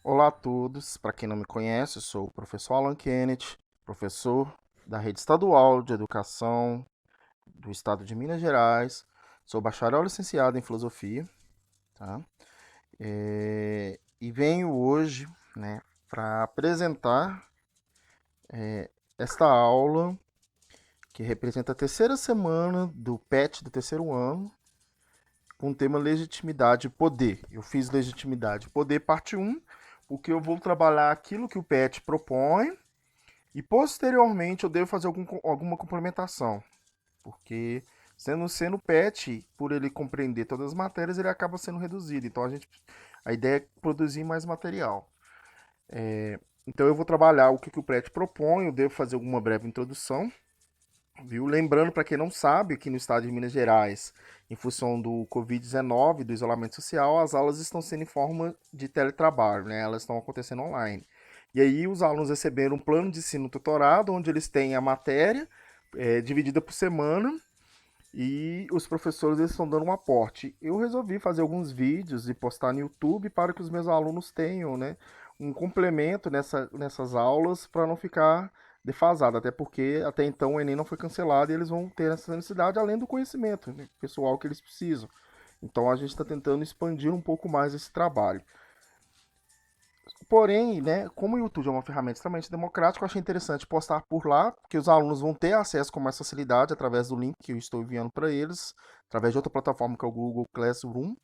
Olá a todos, para quem não me conhece, eu sou o professor Alan Kenneth, professor da Rede Estadual de Educação do Estado de Minas Gerais, sou bacharel licenciado em Filosofia, tá? E venho hoje, né, para apresentar esta aula que representa a terceira semana do PET do terceiro ano, com o tema Legitimidade e Poder. Eu fiz Legitimidade e Poder parte um, porque eu vou trabalhar aquilo que o PET propõe. E posteriormente eu devo fazer alguma complementação, porque sendo PET, por ele compreender todas as matérias, ele acaba sendo reduzido. Então a ideia é produzir mais material. Então eu vou trabalhar o que o PET propõe, eu devo fazer alguma breve introdução, viu? Lembrando para quem não sabe, que no estado de Minas Gerais, em função do Covid-19, do isolamento social, as aulas estão sendo em forma de teletrabalho, né? Elas estão acontecendo online. E aí os alunos receberam um plano de ensino tutorado, onde eles têm a matéria dividida por semana e os professores eles estão dando um aporte. Eu resolvi fazer alguns vídeos e postar no YouTube para que os meus alunos tenham, né, um complemento nessas aulas para não ficar defasado, até porque até então o Enem não foi cancelado e eles vão ter essa necessidade além do conhecimento, né, pessoal que eles precisam. Então a gente está tentando expandir um pouco mais esse trabalho. Porém, né, como o YouTube é uma ferramenta extremamente democrática, eu achei interessante postar por lá, porque os alunos vão ter acesso com mais facilidade através do link que eu estou enviando para eles, através de outra plataforma que é o Google Classroom.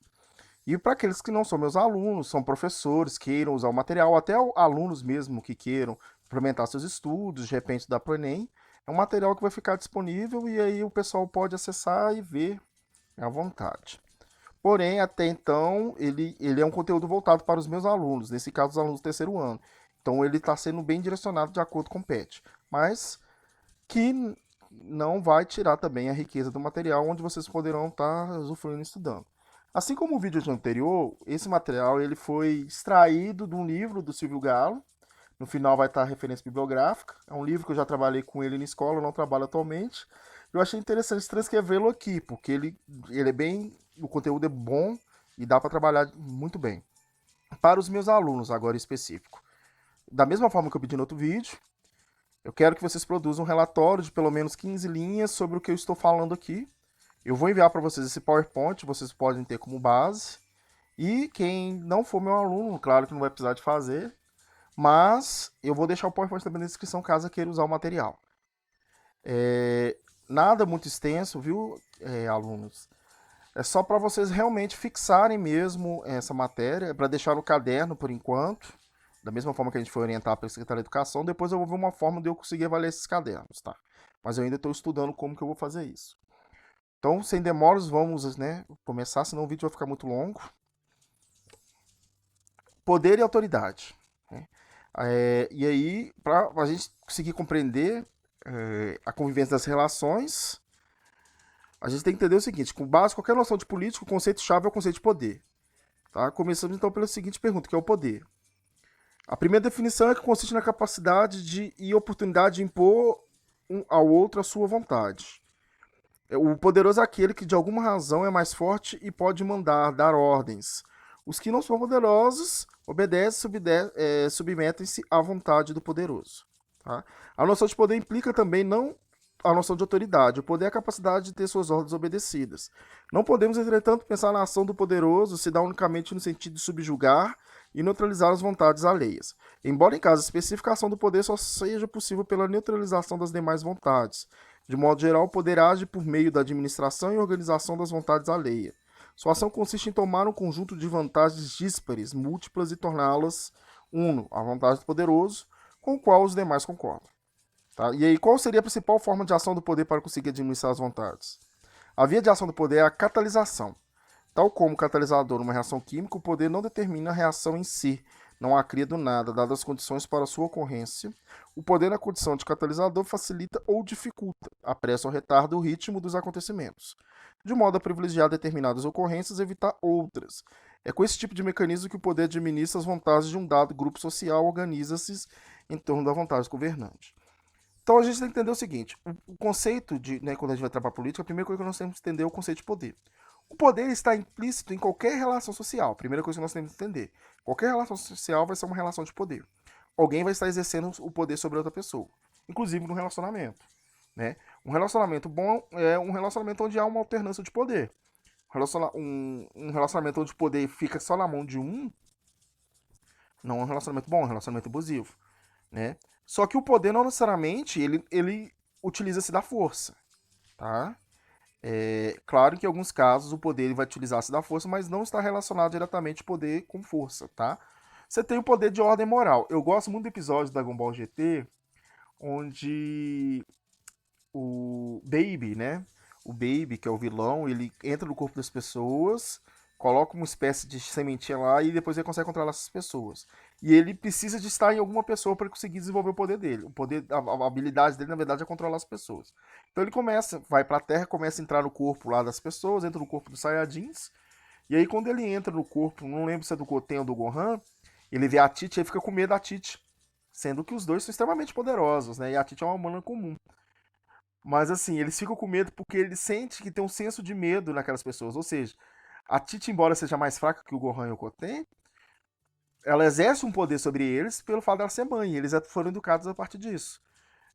E para aqueles que não são meus alunos, são professores, queiram usar o material, até alunos mesmo que queiram implementar seus estudos, de repente dá para o Enem, é um material que vai ficar disponível e aí o pessoal pode acessar e ver à vontade. Porém, até então, ele é um conteúdo voltado para os meus alunos, nesse caso, os alunos do terceiro ano. Então, ele está sendo bem direcionado de acordo com o PET. Mas que não vai tirar também a riqueza do material, onde vocês poderão estar usufruindo e estudando. Assim como o vídeo anterior, esse material ele foi extraído de um livro do Silvio Galo. No final vai estar a referência bibliográfica. É um livro que eu já trabalhei com ele na escola, eu não trabalho atualmente. Eu achei interessante transcrevê-lo aqui, porque ele é bem. O conteúdo é bom e dá para trabalhar muito bem. Para os meus alunos, agora em específico. Da mesma forma que eu pedi no outro vídeo, eu quero que vocês produzam um relatório de pelo menos 15 linhas sobre o que eu estou falando aqui. Eu vou enviar para vocês esse PowerPoint, vocês podem ter como base. E quem não for meu aluno, claro que não vai precisar de fazer, mas eu vou deixar o PowerPoint também na descrição caso queira usar o material. É, nada muito extenso, viu, alunos? É só para vocês realmente fixarem mesmo essa matéria, para deixar no caderno por enquanto, da mesma forma que a gente foi orientar pela Secretaria de Educação. Depois eu vou ver uma forma de eu conseguir avaliar esses cadernos, tá? Mas eu ainda estou estudando como que eu vou fazer isso. Então, sem demoras, vamos, né, começar, senão o vídeo vai ficar muito longo. Poder e autoridade, né? E aí, para a gente conseguir compreender a convivência das relações, a gente tem que entender o seguinte: com base em qualquer noção de política, o conceito-chave é o conceito de poder. Tá? Começamos então pela seguinte pergunta, que é o poder. A primeira definição é que consiste na capacidade e oportunidade de impor um ao outro a sua vontade. O poderoso é aquele que de alguma razão é mais forte e pode mandar, dar ordens. Os que não são poderosos obedecem, submetem-se à vontade do poderoso. Tá? A noção de poder implica também não a noção de autoridade. O poder é a capacidade de ter suas ordens obedecidas. Não podemos, entretanto, pensar na ação do poderoso se dá unicamente no sentido de subjugar e neutralizar as vontades alheias. Embora, em caso específico, a ação do poder só seja possível pela neutralização das demais vontades. De modo geral, o poder age por meio da administração e organização das vontades alheias. Sua ação consiste em tomar um conjunto de vantagens díspares, múltiplas e torná-las uno, a vontade do poderoso, com o qual os demais concordam. Tá? E aí, qual seria a principal forma de ação do poder para conseguir administrar as vontades? A via de ação do poder é a catalisação. Tal como o catalisador numa reação química, o poder não determina a reação em si, não a cria do nada, dadas as condições para sua ocorrência. O poder na condição de catalisador facilita ou dificulta, apressa ou retarda o ritmo dos acontecimentos, de modo a privilegiar determinadas ocorrências e evitar outras. É com esse tipo de mecanismo que o poder administra as vontades de um dado grupo social, organiza-se em torno da vontade governante. Então a gente tem que entender o seguinte: o conceito de, né, quando a gente vai trabalhar política, a primeira coisa que nós temos que entender é o conceito de poder. O poder está implícito em qualquer relação social. Primeira coisa que nós temos que entender. Qualquer relação social vai ser uma relação de poder. Alguém vai estar exercendo o poder sobre outra pessoa, inclusive no relacionamento, né? Um relacionamento bom é um relacionamento onde há uma alternância de poder. Um relacionamento onde o poder fica só na mão de um, não é um relacionamento bom, é um relacionamento abusivo, né? Só que o poder não necessariamente ele utiliza-se da força, tá? É claro que em alguns casos o poder ele vai utilizar-se da força, mas não está relacionado diretamente poder com força, tá? Você tem o poder de ordem moral. Eu gosto muito do episódio da Dragon Ball GT, onde o Baby, né? O Baby, que é o vilão, ele entra no corpo das pessoas, coloca uma espécie de sementinha lá e depois ele consegue controlar essas pessoas. E ele precisa de estar em alguma pessoa para conseguir desenvolver o poder dele. O poder, a habilidade dele, na verdade, é controlar as pessoas. Então ele começa, vai pra Terra, começa a entrar no corpo lá das pessoas, entra no corpo dos Saiyajins. E aí quando ele entra no corpo, não lembro se é do Goten ou do Gohan, ele vê a Tite e fica com medo da Tite. Sendo que os dois são extremamente poderosos, né? E a Tite é uma humana comum. Mas assim, eles ficam com medo porque ele sente que tem um senso de medo naquelas pessoas. Ou seja, a Tite, embora seja mais fraca que o Gohan e o Goten, ela exerce um poder sobre eles pelo fato dela ser mãe. Eles foram educados a partir disso.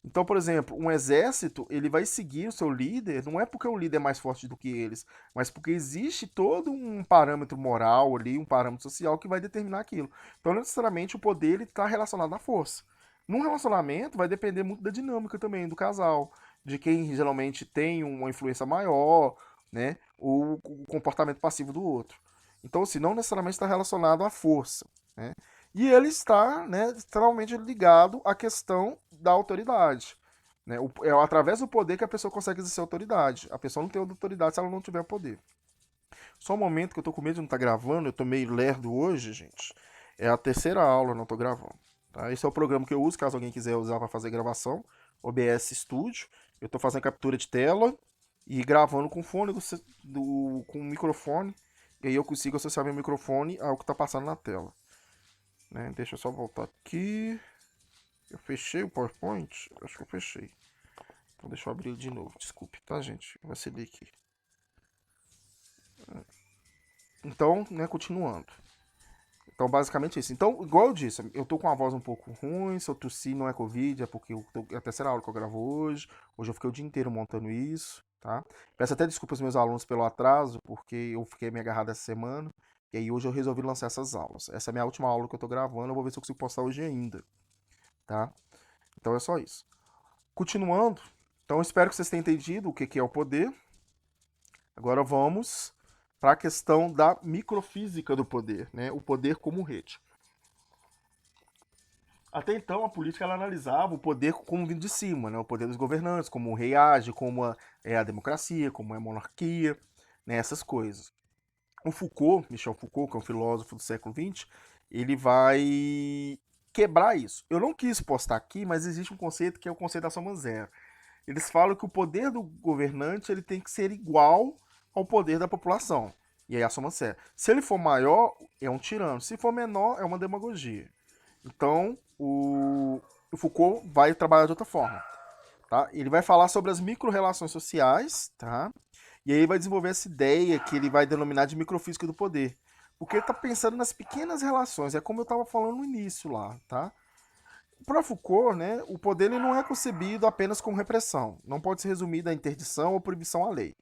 Então, por exemplo, um exército, ele vai seguir o seu líder, não é porque o líder é mais forte do que eles, mas porque existe todo um parâmetro moral ali, um parâmetro social que vai determinar aquilo. Então, não necessariamente o poder está relacionado à força. Num relacionamento, vai depender muito da dinâmica também do casal, de quem geralmente tem uma influência maior, né, ou o comportamento passivo do outro. Então, assim, não necessariamente está relacionado à força, né? E ele está, né, extremamente ligado à questão da autoridade. Né? É através do poder que a pessoa consegue exercer autoridade. A pessoa não tem autoridade se ela não tiver poder. Só um momento que eu tô com medo de não estar gravando, eu tô meio lerdo hoje, gente. É a terceira aula, eu não tô gravando. Tá? Esse é o programa que eu uso, caso alguém quiser usar para fazer gravação. OBS Studio. Eu tô fazendo captura de tela e gravando com fone com o microfone. E aí eu consigo associar meu microfone ao que tá passando na tela. Né? Deixa eu só voltar aqui. Eu fechei o PowerPoint? Acho que eu fechei. Então deixa eu abrir ele de novo. Desculpe, tá, gente? Eu vacilei aqui. Então, né, continuando. Então, basicamente isso. Então, igual eu disse, eu tô com a voz um pouco ruim. Se eu tossir, não é Covid, é porque é a terceira aula que eu gravo hoje. Hoje eu fiquei o dia inteiro montando isso, tá? Peço até desculpas aos meus alunos pelo atraso, porque eu fiquei me agarrado essa semana. E aí hoje eu resolvi lançar essas aulas. Essa é a minha última aula que eu tô gravando. Eu vou ver se eu consigo postar hoje ainda, tá? Então é só isso. Continuando, então espero que vocês tenham entendido o que é o poder. Agora vamos para a questão da microfísica do poder, né? O poder como rede. Até então a política ela analisava o poder como vindo de cima, né? O poder dos governantes, como o rei age, como é a democracia, como é a monarquia, né? Essas coisas. O Foucault, Michel Foucault, que é um filósofo do século XX, ele vai quebrar isso. Eu não quis postar aqui, mas existe um conceito que é o conceito da soma zero. Eles falam que o poder do governante ele tem que ser igual ao poder da população. E aí a soma zero. Se ele for maior, é um tirano. Se for menor, é uma demagogia. Então, o Foucault vai trabalhar de outra forma. Tá? Ele vai falar sobre as micro-relações sociais, tá? E aí ele vai desenvolver essa ideia que ele vai denominar de microfísica do poder. Porque ele está pensando nas pequenas relações. É como eu estava falando no início lá, tá? Para Foucault, né, o poder ele não é concebido apenas como repressão. Não pode ser resumido a interdição ou proibição à lei.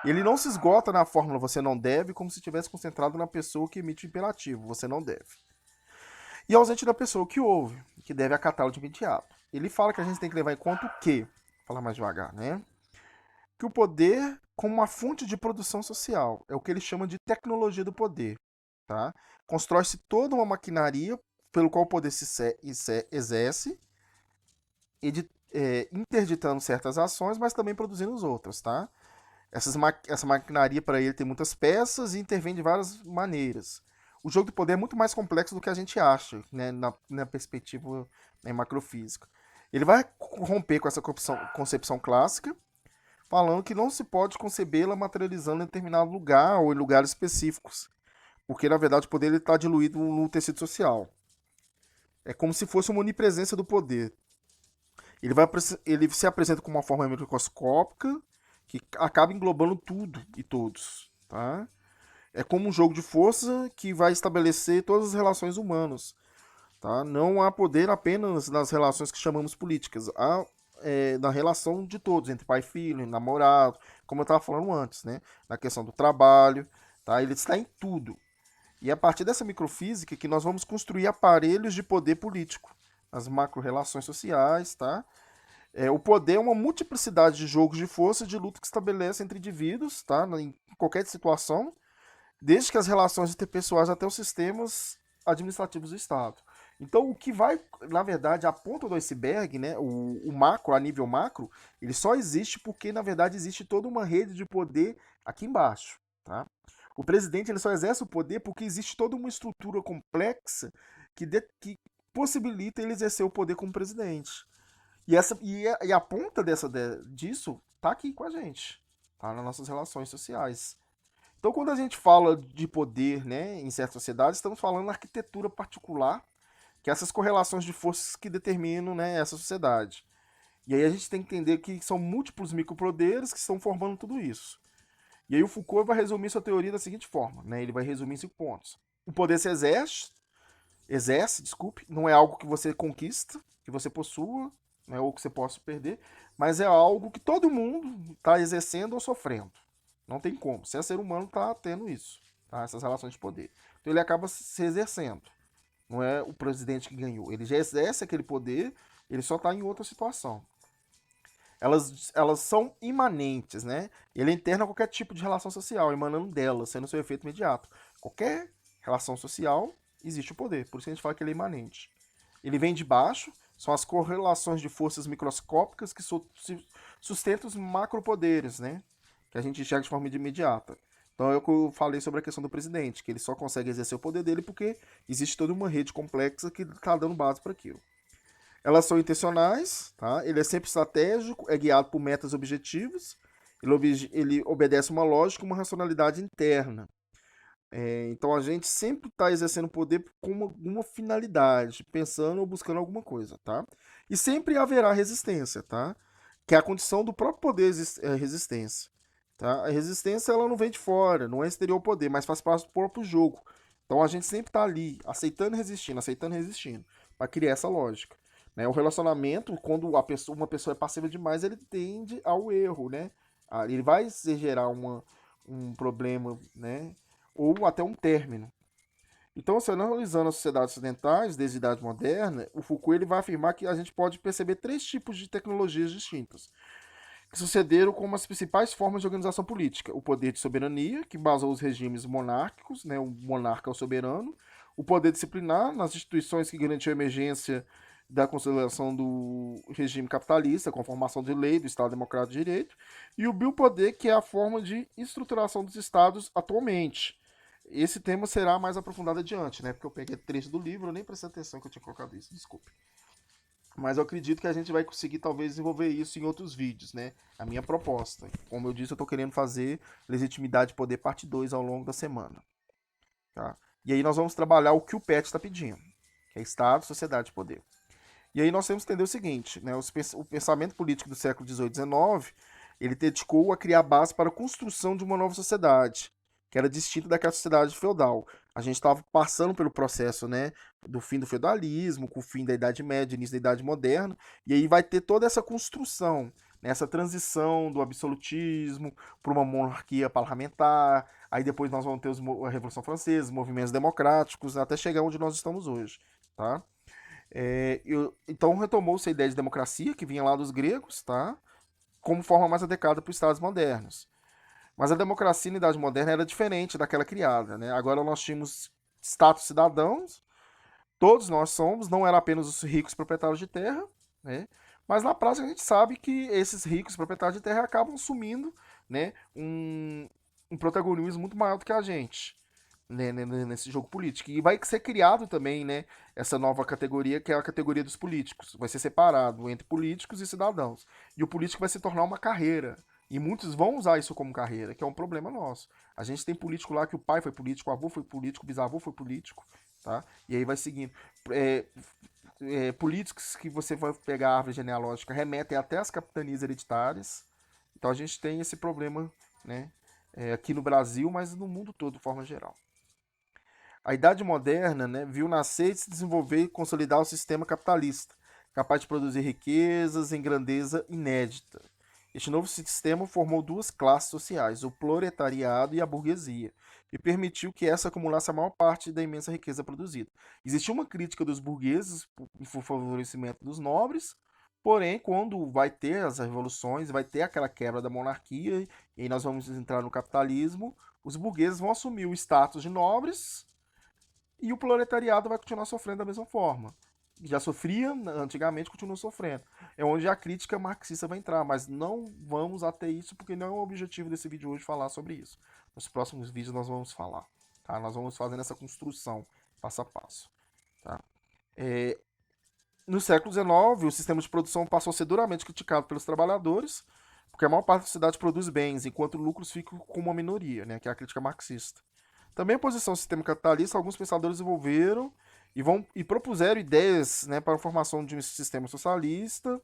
Ele não se esgota na fórmula você não deve, como se estivesse concentrado na pessoa que emite o imperativo, você não deve. E ausente da pessoa que ouve, que deve acatá-lo de imediato. Ele fala que a gente tem que levar em conta o quê? Vou falar mais devagar, né? Que o poder como uma fonte de produção social. É o que ele chama de tecnologia do poder. Tá? Constrói-se toda uma maquinaria pelo qual o poder se exerce, interditando certas ações, mas também produzindo outras, tá? Essa maquinaria para ele tem muitas peças e intervém de várias maneiras. O jogo do poder é muito mais complexo do que a gente acha, né, na perspectiva, né, macrofísica. Ele vai romper com essa concepção clássica, falando que não se pode concebê-la materializando em determinado lugar ou em lugares específicos, porque na verdade o poder está diluído no tecido social. É como se fosse uma onipresença do poder. Ele se apresenta como uma forma microscópica que acaba englobando tudo e todos. tá? É como um jogo de força que vai estabelecer todas as relações humanas, tá? Não há poder apenas nas relações que chamamos políticas, há na relação de todos, entre pai e filho, namorado, como eu estava falando antes, né? Na questão do trabalho, tá? Ele está em tudo. E é a partir dessa microfísica que nós vamos construir aparelhos de poder político, as macro-relações sociais, tá? O poder é uma multiplicidade de jogos de força e de luta que estabelece entre indivíduos, tá? Em qualquer situação, desde que as relações interpessoais até os sistemas administrativos do Estado. Então, o que vai, na verdade, a ponta do iceberg, né, o macro, a nível macro, ele só existe porque, na verdade, existe toda uma rede de poder aqui embaixo. Tá? O presidente ele só exerce o poder porque existe toda uma estrutura complexa que possibilita ele exercer o poder como presidente. E a ponta disso está aqui com a gente, tá? Nas nossas relações sociais. Então, quando a gente fala de poder, né, em certas sociedades, estamos falando da arquitetura particular, que é essas correlações de forças que determinam, né, essa sociedade. E aí a gente tem que entender que são múltiplos micropoderes que estão formando tudo isso. E aí o Foucault vai resumir sua teoria da seguinte forma, né? Ele vai resumir em 5 pontos. O poder se exerce, desculpe, não é algo que você conquista, que você possua, né, ou que você possa perder, mas é algo que todo mundo está exercendo ou sofrendo. Não tem como. Se é ser humano, está tendo isso, tá? Essas relações de poder. Então ele acaba se exercendo. Não é o presidente que ganhou. Ele já exerce aquele poder, ele só está em outra situação. Elas são imanentes, né? Ele interna qualquer tipo de relação social, emanando dela, sendo seu efeito imediato. Qualquer relação social existe o poder, por isso que a gente fala que ele é imanente. Ele vem de baixo, são as correlações de forças microscópicas que sustentam os macropoderes, né? Que a gente enxerga de forma imediata. Então é o que eu falei sobre a questão do presidente, que ele só consegue exercer o poder dele porque existe toda uma rede complexa que está dando base para aquilo. Elas são intencionais, tá? Ele é sempre estratégico, é guiado por metas objetivos, ele obedece uma lógica, uma racionalidade interna. Então a gente sempre está exercendo poder com alguma finalidade, pensando ou buscando alguma coisa, tá? E sempre haverá resistência, tá? Que é a condição do próprio poder resistência. Tá? A resistência ela não vem de fora, não é exterior ao poder, mas faz parte do próprio jogo. Então a gente sempre está ali, aceitando e resistindo, para criar essa lógica. Né? O relacionamento, quando uma pessoa é passiva demais, ele tende ao erro, né? Ele vai gerar um problema, né? Ou até um término. Então, se analisando as sociedades ocidentais, desde a Idade Moderna, o Foucault ele vai afirmar que a gente pode perceber 3 tipos de tecnologias distintas, que sucederam como as principais formas de organização política. O poder de soberania, que basou os regimes monárquicos, né, o monarca é o soberano. O poder disciplinar, nas instituições que garantiam a emergência da consolidação do regime capitalista, com a formação de lei do Estado Democrático de Direito. E o biopoder, que é a forma de estruturação dos estados atualmente. Esse tema será mais aprofundado adiante, né? Porque eu peguei trecho do livro, eu nem prestei atenção que eu tinha colocado isso, desculpe. Mas eu acredito que a gente vai conseguir talvez desenvolver isso em outros vídeos, né? A minha proposta. Como eu disse, eu tô querendo fazer Legitimidade e Poder parte 2 ao longo da semana. Tá? E aí nós vamos trabalhar o que o PET está pedindo, que é Estado, Sociedade e Poder. E aí nós temos que entender o seguinte, né? O pensamento político do século XVIII e XIX, ele dedicou a criar base para a construção de uma nova sociedade, que era distinta daquela sociedade feudal. A gente estava passando pelo processo, né, do fim do feudalismo, com o fim da Idade Média, início da Idade Moderna, e aí vai ter toda essa construção, né, essa transição do absolutismo para uma monarquia parlamentar, aí depois nós vamos ter a Revolução Francesa, os movimentos democráticos, até chegar onde nós estamos hoje, tá? Então retomou-se a ideia de democracia, que vinha lá dos gregos, tá? Como forma mais adequada para os estados modernos. Mas a democracia na Idade Moderna era diferente daquela criada, né? Agora nós tínhamos status cidadãos, todos nós somos, não era apenas os ricos proprietários de terra, né? Mas na prática a gente sabe que esses ricos proprietários de terra acabam assumindo, né, um protagonismo muito maior do que a gente, né, nesse jogo político. E vai ser criado também, né, essa nova categoria, que é a categoria dos políticos. Vai ser separado entre políticos e cidadãos. E o político vai se tornar uma carreira. E muitos vão usar isso como carreira, que é um problema nosso. A gente tem político lá que o pai foi político, o avô foi político, o bisavô foi político, tá? E aí vai seguindo. É, políticos que você vai pegar a árvore genealógica remetem até as capitanias hereditárias. Então a gente tem esse problema, né? aqui no Brasil, mas no mundo todo, de forma geral. A Idade Moderna, né, viu nascer, se desenvolver e consolidar o sistema capitalista, capaz de produzir riquezas em grandeza inédita. Este novo sistema formou duas classes sociais, o proletariado e a burguesia, e permitiu que essa acumulasse a maior parte da imensa riqueza produzida. Existia uma crítica dos burgueses em favorecimento dos nobres, porém, quando vai ter as revoluções, vai ter aquela quebra da monarquia, e aí nós vamos entrar no capitalismo, os burgueses vão assumir o status de nobres e o proletariado vai continuar sofrendo da mesma forma. Já sofria antigamente, continua sofrendo. É onde a crítica marxista vai entrar, mas não vamos até isso, porque não é o objetivo desse vídeo hoje falar sobre isso. Nos próximos vídeos nós vamos falar. Tá? Nós vamos fazendo essa construção passo a passo. Tá? No século XIX, o sistema de produção passou a ser duramente criticado pelos trabalhadores, porque a maior parte da sociedade produz bens, enquanto lucros ficam com uma minoria, né, que é a crítica marxista. Também em oposição ao sistema capitalista, alguns pensadores desenvolveram e propuseram ideias, né, para a formação de um sistema socialista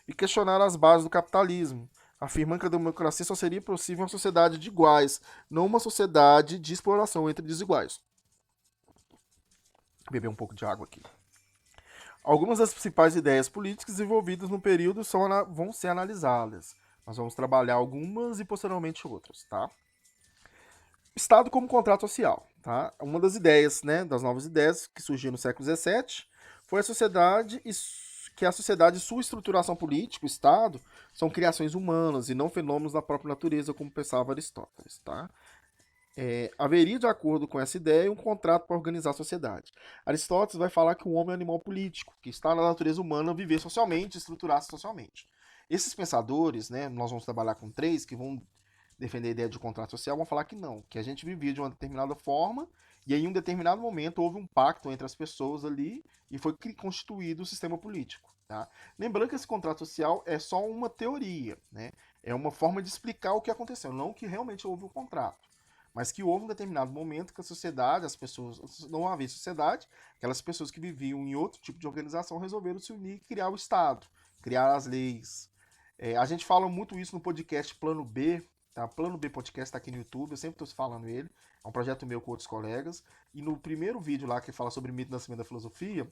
e questionaram as bases do capitalismo, afirmando que a democracia só seria possível em uma sociedade de iguais, não uma sociedade de exploração entre desiguais. Vou beber um pouco de água aqui. Algumas das principais ideias políticas desenvolvidas no período vão ser analisadas. Nós vamos trabalhar algumas e posteriormente outras, tá? Estado como contrato social, tá? Uma das ideias, né, das novas ideias que surgiu no século XVII foi a sociedade que a sociedade e sua estruturação política, o Estado, são criações humanas e não fenômenos da própria natureza, como pensava Aristóteles, tá? Haveria, de acordo com essa ideia, um contrato para organizar a sociedade. Aristóteles vai falar que o homem é um animal político, que está na natureza humana viver socialmente, estruturar-se socialmente. Esses pensadores, né, nós vamos trabalhar com três que vão defender a ideia de contrato social, vão falar que não, que a gente vivia de uma determinada forma e em um determinado momento houve um pacto entre as pessoas ali e foi constituído o sistema político. Tá? Lembrando que esse contrato social é só uma teoria, né? É uma forma de explicar o que aconteceu, não que realmente houve um contrato. Mas que houve um determinado momento que a sociedade, as pessoas, não havia sociedade, aquelas pessoas que viviam em outro tipo de organização resolveram se unir e criar o Estado, criar as leis. A gente fala muito isso no podcast Plano B, tá? Plano B Podcast está aqui no YouTube, eu sempre estou falando ele, é um projeto meu com outros colegas. E no primeiro vídeo lá que fala sobre o mito do nascimento da filosofia,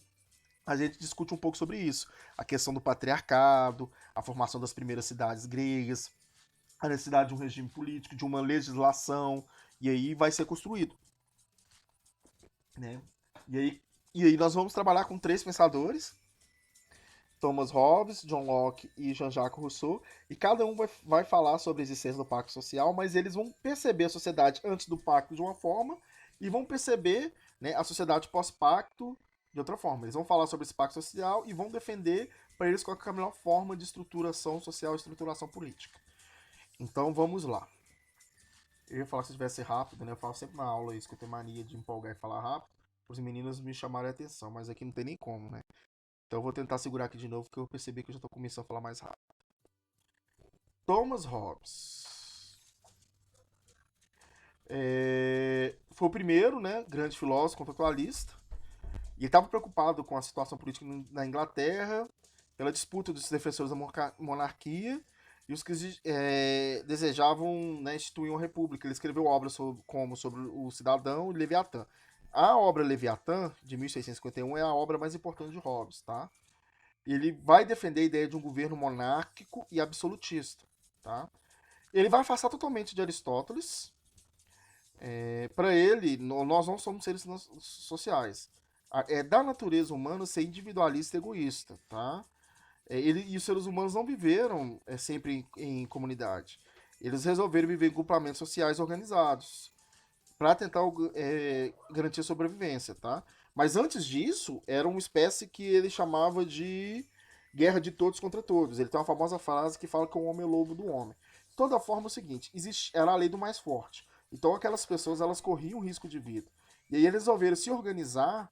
a gente discute um pouco sobre isso. A questão do patriarcado, a formação das primeiras cidades gregas, a necessidade de um regime político, de uma legislação, e aí vai ser construído, né? E aí, e aí nós vamos trabalhar com três pensadores, Thomas Hobbes, John Locke e Jean-Jacques Rousseau, e cada um vai falar sobre a existência do pacto social, mas eles vão perceber a sociedade antes do pacto de uma forma e vão perceber, né, a sociedade pós-pacto de outra forma. Eles vão falar sobre esse pacto social e vão defender para eles qual é a melhor forma de estruturação social e estruturação política. Então vamos lá. Eu ia falar que se tivesse rápido, né? Eu falo sempre na aula isso, que eu tenho mania de empolgar e falar rápido, para os meninos me chamarem a atenção, mas aqui não tem nem como, né? Então eu vou tentar segurar aqui de novo, porque eu percebi que eu já estou começando a falar mais rápido. Thomas Hobbes. Foi o primeiro, né, grande filósofo contratualista. E ele estava preocupado com a situação política na Inglaterra, pela disputa dos defensores da monarquia e os que desejavam, né, instituir uma república. Ele escreveu obras como sobre o cidadão e Leviatã. A obra Leviatã, de 1651, é a obra mais importante de Hobbes, tá? Ele vai defender a ideia de um governo monárquico e absolutista, tá? Ele vai afastar totalmente de Aristóteles. Para ele, nós não somos seres sociais. É da natureza humana ser individualista e egoísta, tá? Ele e os seres humanos não viveram sempre em comunidade. Eles resolveram viver em grupamentos sociais organizados para tentar garantir a sobrevivência, tá? Mas antes disso, era uma espécie que ele chamava de guerra de todos contra todos. Ele tem uma famosa frase que fala que o homem é lobo do homem. De toda forma, é o seguinte, era a lei do mais forte. Então aquelas pessoas elas corriam risco de vida. E aí eles resolveram se organizar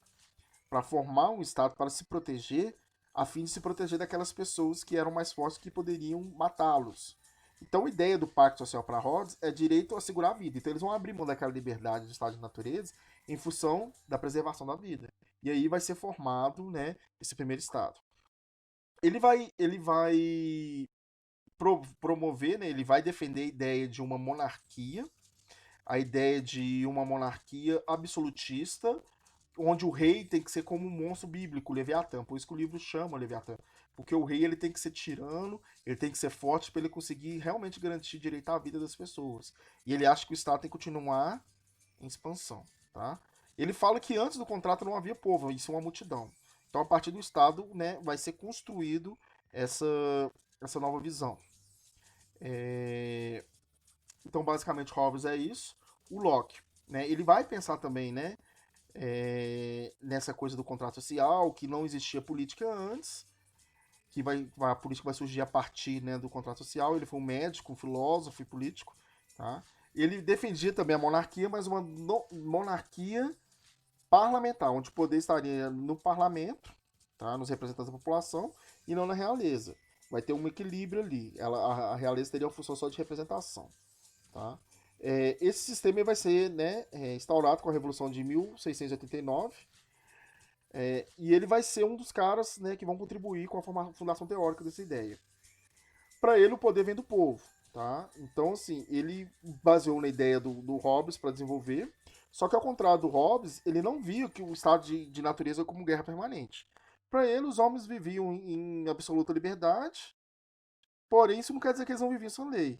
para formar um estado para se proteger, a fim de se proteger daquelas pessoas que eram mais fortes que poderiam matá-los. Então a ideia do Pacto Social para Rhodes é direito a assegurar a vida. Então eles vão abrir mão daquela liberdade do estado de natureza em função da preservação da vida. E aí vai ser formado, né, esse primeiro estado. Ele vai promover, né, ele vai defender a ideia de uma monarquia, a ideia de uma monarquia absolutista, onde o rei tem que ser como um monstro bíblico, Leviatã. Por isso que o livro chama Leviatã. Porque o rei ele tem que ser tirano, ele tem que ser forte para ele conseguir realmente garantir direito à vida das pessoas. E ele acha que o Estado tem que continuar em expansão. Tá? Ele fala que antes do contrato não havia povo, isso é uma multidão. Então, a partir do Estado, né, vai ser construído essa, essa nova visão. É, Então, basicamente, Hobbes é isso. O Locke, né, ele vai pensar também, né, nessa coisa do contrato social, que não existia política antes, que a política vai surgir a partir, né, do contrato social. Ele foi um médico, um filósofo e político. Tá? Ele defendia também a monarquia, mas uma monarquia parlamentar, onde o poder estaria no parlamento, tá, nos representantes da população, e não na realeza. Vai ter um equilíbrio ali. A realeza teria uma função só de representação. Tá? Esse sistema vai ser, né, instaurado com a Revolução de 1689, e ele vai ser um dos caras, né, que vão contribuir com a fundação teórica dessa ideia. Para ele, o poder vem do povo. Tá? Então, assim, ele baseou na ideia do Hobbes para desenvolver, só que ao contrário do Hobbes, ele não via que o estado de natureza como guerra permanente. Para ele, os homens viviam em absoluta liberdade, porém isso não quer dizer que eles não viviam sem lei.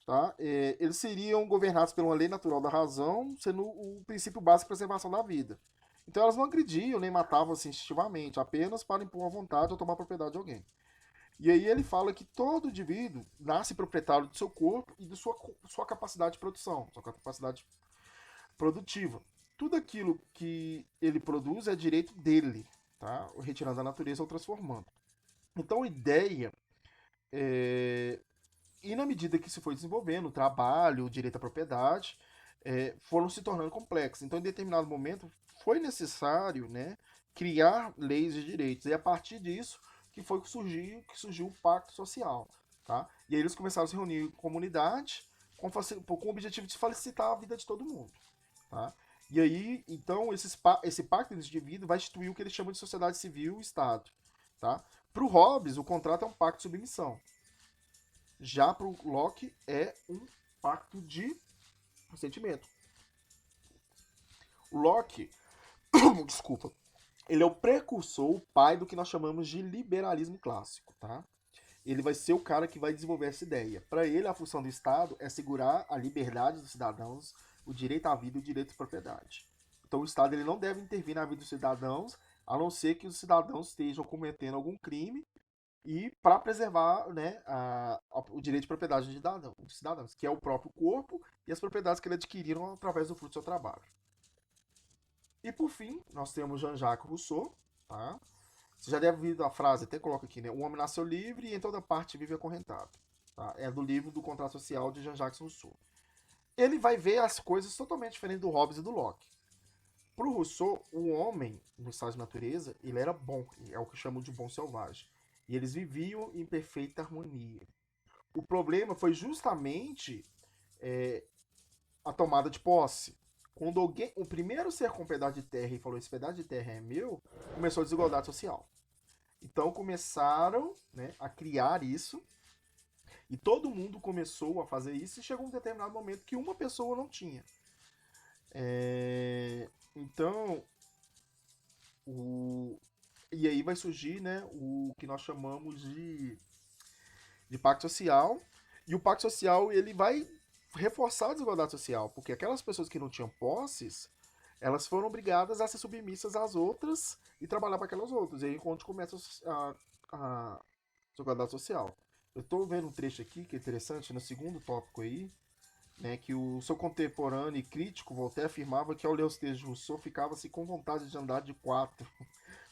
Tá? Eles seriam governados por uma lei natural da razão, sendo o princípio básico de preservação da vida. Então elas não agrediam nem matavam assim, instintivamente, apenas para impor a vontade ou tomar propriedade de alguém. E aí ele fala que todo indivíduo nasce proprietário do seu corpo e de sua capacidade de produção, sua capacidade produtiva. Tudo aquilo que ele produz é direito dele, tá? Retirando da natureza ou transformando. Então a ideia é, e na medida que se foi desenvolvendo o trabalho, o direito à propriedade, foram se tornando complexos. Então, em determinado momento, foi necessário, né, criar leis de direitos. E a partir disso que surgiu o Pacto Social. Tá? E aí eles começaram a se reunir em comunidade com o objetivo de facilitar a vida de todo mundo. Tá? E aí, então, esse pacto indivíduo vai instituir o que eles chamam de sociedade civil e Estado. Tá? Para o Hobbes, o contrato é um pacto de submissão. Já para o Locke é um pacto de sentimento. O Locke, desculpa, ele é o precursor, o pai do que nós chamamos de liberalismo clássico, tá? Ele vai ser o cara que vai desenvolver essa ideia. Para ele, a função do Estado é assegurar a liberdade dos cidadãos, o direito à vida e o direito de propriedade. Então, o Estado ele não deve intervir na vida dos cidadãos, a não ser que os cidadãos estejam cometendo algum crime e para preservar, né, o direito de propriedade dos cidadãos, que é o próprio corpo e as propriedades que eles adquiriram através do fruto do seu trabalho. E por fim, nós temos Jean-Jacques Rousseau, tá? Você já deve ouvir a frase, até coloca aqui, né? O homem nasceu livre e em toda parte vive acorrentado. Tá? É do livro do Contrato Social de Jean-Jacques Rousseau. Ele vai ver as coisas totalmente diferentes do Hobbes e do Locke. Para o Rousseau, o homem, no estado de natureza, ele era bom, é o que chamam de bom selvagem. E eles viviam em perfeita harmonia. O problema foi justamente é, a tomada de posse. Quando o primeiro ser com pedaço de terra e falou: esse pedaço de terra é meu, começou a desigualdade social. Então começaram, né, a criar isso e todo mundo começou a fazer isso e chegou um determinado momento que uma pessoa não tinha. Então, o... e aí vai surgir, né, o que nós chamamos de pacto social. E o pacto social ele vai reforçar a desigualdade social, porque aquelas pessoas que não tinham posses, elas foram obrigadas a ser submissas às outras e trabalhar para aquelas outras. E aí onde começa a desigualdade social. Eu estou vendo um trecho aqui que é interessante, no segundo tópico aí, né, que o seu contemporâneo e crítico Voltaire afirmava que ao ler os textos de Rousseau ficava-se com vontade de andar de quatro,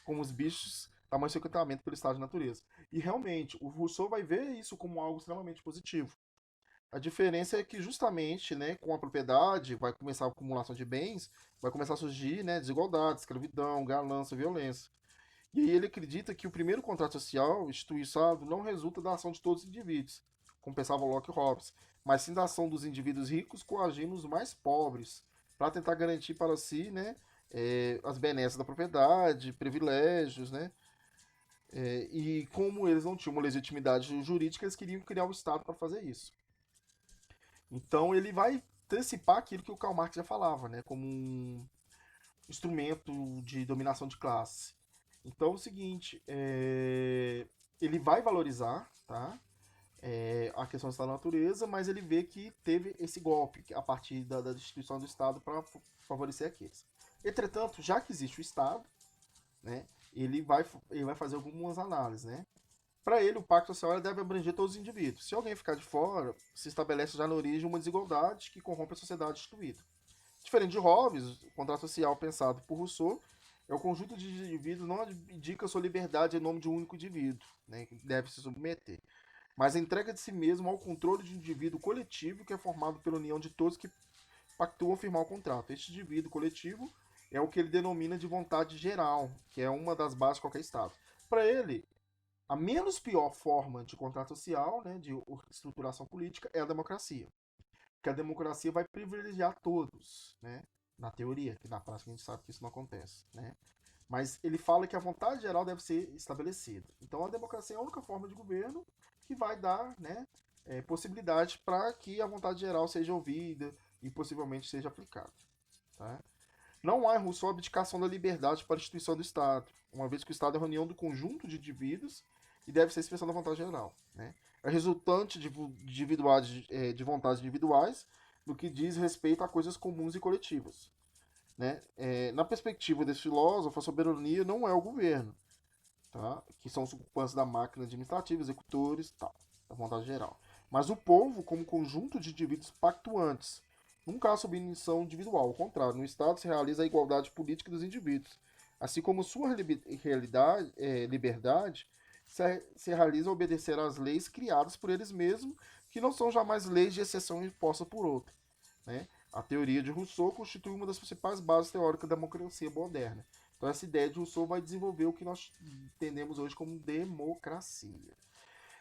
como os bichos, tamanho seu encantamento pelo estado de natureza. E realmente, o Rousseau vai ver isso como algo extremamente positivo. A diferença é que justamente, né, com a propriedade, vai começar a acumulação de bens, vai começar a surgir, né, desigualdade, escravidão, ganância, violência. E aí ele acredita que o primeiro contrato social instituído não resulta da ação de todos os indivíduos, como pensava Locke e Hobbes, mas sim da ação dos indivíduos ricos coagindo os mais pobres, para tentar garantir para si, né, as benesses da propriedade, privilégios, né, e como eles não tinham uma legitimidade jurídica, eles queriam criar um Estado para fazer isso. Então ele vai antecipar aquilo que o Karl Marx já falava, né, como um instrumento de dominação de classe. Então é o seguinte, ele vai valorizar, tá, a questão da natureza, mas ele vê que teve esse golpe a partir da destituição do Estado para favorecer aqueles. Entretanto, já que existe o Estado, né, ele vai fazer algumas análises, né? Para ele, o pacto social deve abranger todos os indivíduos. Se alguém ficar de fora, se estabelece já na origem uma desigualdade que corrompe a sociedade instituída. Diferente de Hobbes, o contrato social pensado por Rousseau é o conjunto de indivíduos não indica sua liberdade em nome de um único indivíduo, né, que deve se submeter, mas a entrega de si mesmo ao controle de um indivíduo coletivo que é formado pela união de todos que pactuam firmar o contrato. Este indivíduo coletivo é o que ele denomina de vontade geral, que é uma das bases de qualquer Estado. Para ele, a menos pior forma de contrato social, né, de estruturação política, é a democracia. Porque a democracia vai privilegiar todos, né, na teoria, que na prática a gente sabe que isso não acontece, né? Mas ele fala que a vontade geral deve ser estabelecida. Então a democracia é a única forma de governo que vai dar, né, possibilidade para que a vontade geral seja ouvida e possivelmente seja aplicada. Tá? Não há em Rousseau abdicação da liberdade para a instituição do Estado, uma vez que o Estado é a reunião do conjunto de indivíduos e deve ser expressão da vontade geral. Né? É resultante de vontades individuais no que diz respeito a coisas comuns e coletivas. Né? Na perspectiva desse filósofo, a soberania não é o governo, tá? Que são os ocupantes da máquina administrativa, executores, tal, da vontade geral. Mas o povo como conjunto de indivíduos pactuantes. Nunca há submissão individual, ao contrário, no Estado se realiza a igualdade política dos indivíduos, assim como sua liberdade se realiza a obedecer às leis criadas por eles mesmos, que não são jamais leis de exceção impostas por outro. Né? A teoria de Rousseau constitui uma das principais bases teóricas da democracia moderna. Então, essa ideia de Rousseau vai desenvolver o que nós entendemos hoje como democracia.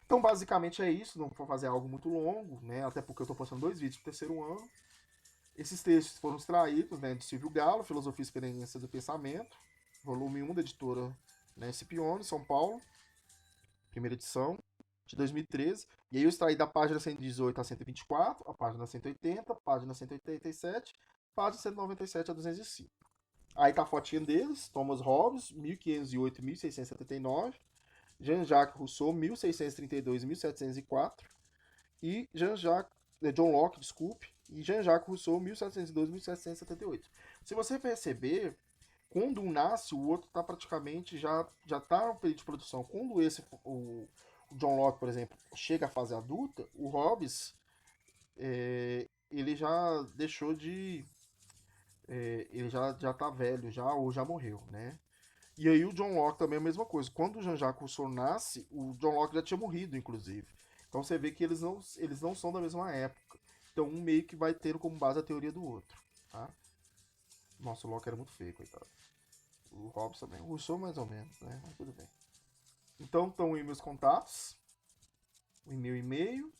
Então, basicamente é isso. Não vou fazer algo muito longo, né? Até porque eu estou postando 2 vídeos para o terceiro ano. Esses textos foram extraídos, né, de Silvio Galo, Filosofia e Experiência do Pensamento, volume 1 da editora, né, Scipione, São Paulo, primeira edição, de 2013. E aí eu extraí da página 118 a 124, a página 180, a página 187, a página 197 a 205. Aí tá a fotinha deles, Thomas Hobbes, 1508 e 1679, Jean-Jacques Rousseau, 1632 e 1704, e John Locke, desculpe, e Jean-Jacques Rousseau, 1702 e 1778. Se você perceber, quando um nasce, o outro está praticamente já está no período de produção. Quando o John Locke, por exemplo, chega à fase adulta, o Hobbes ele já deixou de ele já tá velho já ou já morreu, né? E aí o John Locke também é a mesma coisa. Quando o Jean-Jacques Rousseau nasce, o John Locke já tinha morrido, inclusive. Então você vê que eles não são da mesma época. Então um meio que vai ter como base a teoria do outro, tá? Nossa, o Locke era muito feio, coitado. O Hobbes também. O Rousseau mais ou menos, né? Mas tudo bem. Então estão aí meus contatos. O e-mail,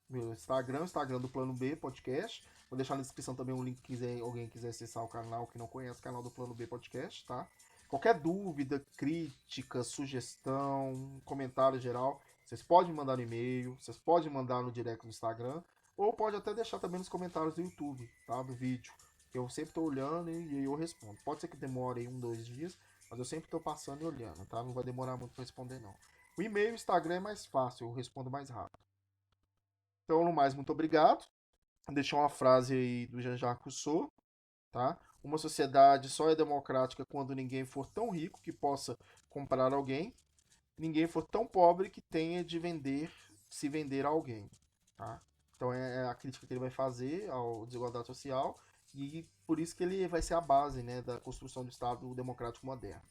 meu Instagram, Instagram do Plano B Podcast. Vou deixar na descrição também um link se quiser, alguém quiser acessar o canal que não conhece o canal do Plano B Podcast, tá? Qualquer dúvida, crítica, sugestão, comentário geral, vocês podem mandar no e-mail, vocês podem mandar no direct do Instagram, ou pode até deixar também nos comentários do YouTube, tá? Do vídeo. Eu sempre estou olhando e eu respondo. Pode ser que demore 1, 2 dias, mas eu sempre estou passando e olhando, tá? Não vai demorar muito para responder, não. O e-mail e o Instagram é mais fácil, eu respondo mais rápido. Então, no mais, muito obrigado. Vou deixar uma frase aí do Jean-Jacques Rousseau, tá? Uma sociedade só é democrática quando ninguém for tão rico que possa comprar alguém, ninguém for tão pobre que tenha de se vender a alguém, tá? Então é a crítica que ele vai fazer à desigualdade social e por isso que ele vai ser a base, né, da construção do Estado democrático moderno.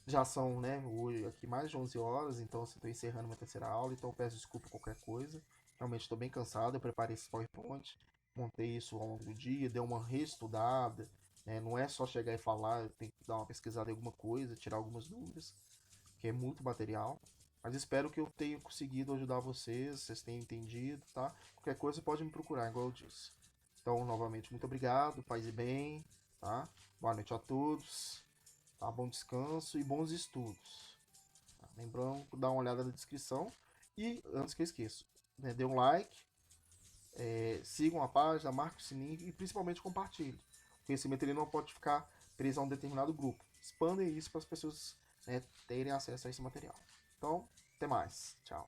Já são, né, hoje aqui mais de 11 horas, então estou encerrando minha terceira aula, então peço desculpa por qualquer coisa. Realmente estou bem cansado, eu preparei esse PowerPoint, montei isso ao longo do dia, dei uma reestudada, né, não é só chegar e falar, eu tenho que dar uma pesquisada em alguma coisa, tirar algumas dúvidas, que é muito material. Mas espero que eu tenha conseguido ajudar vocês, vocês tenham entendido, tá? Qualquer coisa pode me procurar, igual eu disse. Então, novamente, muito obrigado, paz e bem, tá? Boa noite a todos. Tá? Bom descanso e bons estudos. Tá? Lembrando, dá uma olhada na descrição. E antes que eu esqueça, né, dê um like, Sigam a página, marquem o sininho e principalmente compartilhem. O conhecimento ele não pode ficar preso a um determinado grupo. Expandem isso para as pessoas, né, terem acesso a esse material. Então, até mais. Tchau.